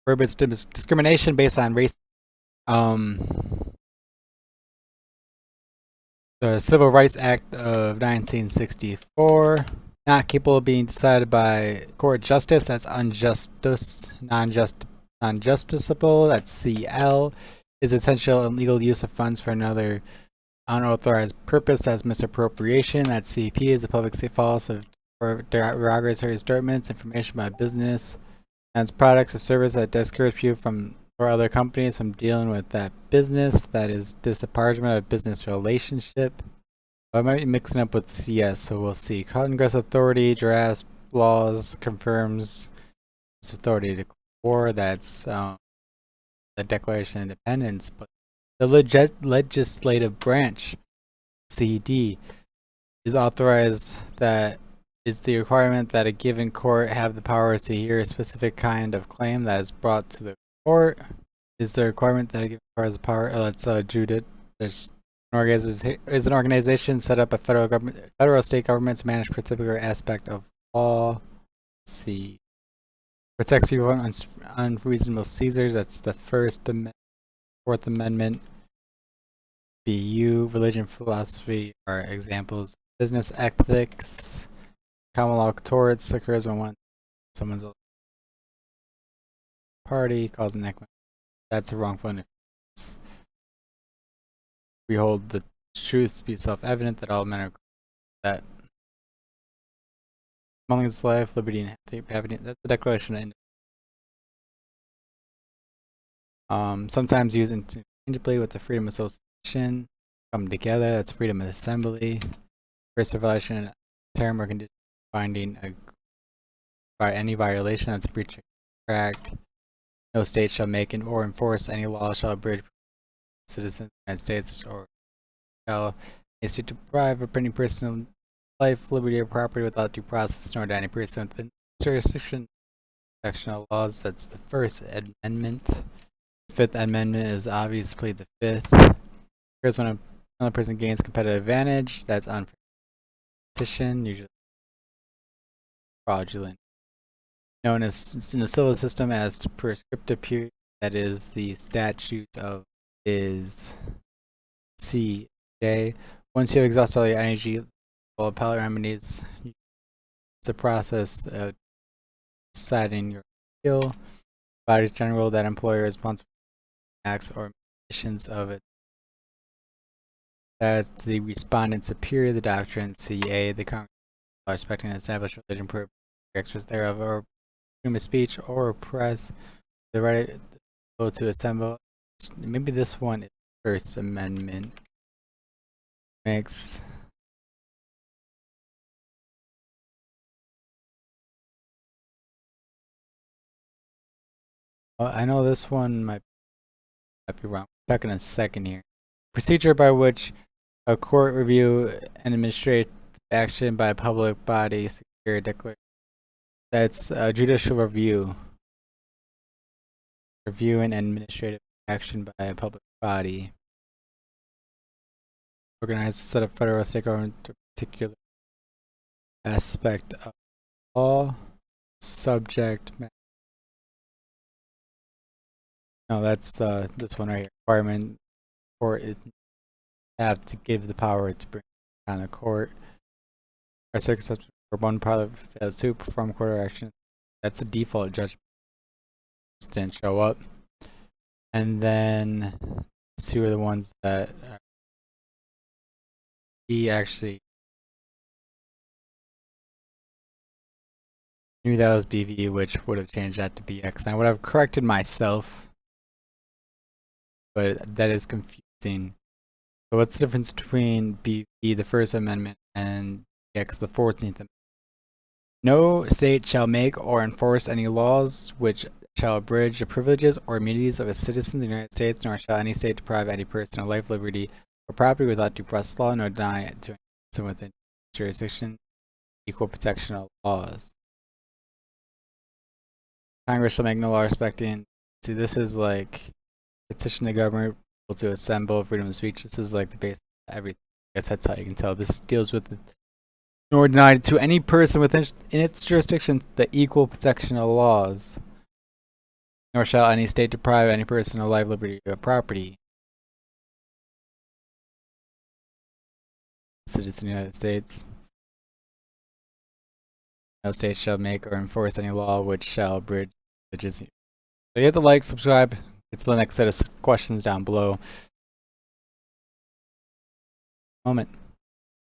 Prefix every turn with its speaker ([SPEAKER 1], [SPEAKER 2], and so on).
[SPEAKER 1] prohibits discrimination based on race. Um, the Civil Rights Act of 1964, not capable of being decided by court justice. That's non-justiciable. That's CL. Is intentional and legal use of funds for another unauthorized purpose. That's misappropriation. That's CP. Is a public false of derogatory statements, information about business and its products or service that discourage people from or other companies from dealing with that business. That is disparagement of business relationship. I might be mixing up with CS, so we'll see. Congress authority drafts laws, confirms its authority to war. That's the Declaration of Independence. But the legislative branch, CD, is authorized that is the requirement that a given court have the power to hear a specific kind of claim that is brought to the court. Is the requirement that a given court has the power? Let's adjudicate. There's is an organization set up by federal state government to manage a particular aspect of law. Let's see. Protects people from unreasonable seizures. That's the First Amendment. Fourth Amendment. BU, religion, philosophy are examples. Business ethics. Common law torts occurs when someone's a party causing economic. That's a wrongful interference. We hold the truth to be self-evident that all men are that among his life, liberty, and happiness. That's the Declaration of Independence. Sometimes used interchangeably with the freedom of association. Come together. That's freedom of assembly. First violation, term or condition finding by any violation. That's breach of contract. No state shall make or enforce any law shall abridge citizens of the United States or shall is to deprive of any personal life, liberty, or property without due process, nor to any person within jurisdiction. Sectional laws. That's the First Amendment. The Fifth Amendment is obviously the fifth. Here's when another person gains competitive advantage. That's unfair petition, usually fraudulent. Known as in the civil system as prescriptive period. That is the statute of is CJ. Once you exhaust all your energy, all appellate remedies, it's a process of deciding your appeal. Bodies general that employer is responsible for acts or omissions of it. That's the respondent superior, the doctrine CA, the Congress respecting an established religion, extras thereof, or freedom of speech or press, the right to assemble. Maybe this one is First Amendment. Makes I know this one might be wrong. Back in a second here. Procedure by which a court review and administrative action by a public body secure declaration. That's judicial review. Review and administrative action by a public body. Organized to set up federal state government to a particular aspect of law, subject matter. No, that's this one right here. Requirement court is have to give the power to bring down the court. Or circumstances where one party fails to perform court action. That's the default judgment. Just didn't show up. And then two are the ones that he actually knew that was BV, which would have changed that to BX. And I would have corrected myself, but that is confusing. So what's the difference between BV, the First Amendment, and BX, the 14th Amendment? No state shall make or enforce any laws which shall abridge the privileges or immunities of its citizens in the United States, nor shall any state deprive any person of life, liberty, or property without due process law, nor deny it to any person within jurisdiction. Equal protection of laws. Congress shall make no law respecting. See, this is like petition the government to assemble, freedom of speech. This is like the base of everything. I guess that's how you can tell. This deals with nor denied to any person within in its jurisdiction the equal protection of laws. Nor shall any state deprive any person of life, liberty, or property. Citizen of the United States. No state shall make or enforce any law which shall abridge religious. So you have to like, subscribe. Get to the next set of questions down below. Moment.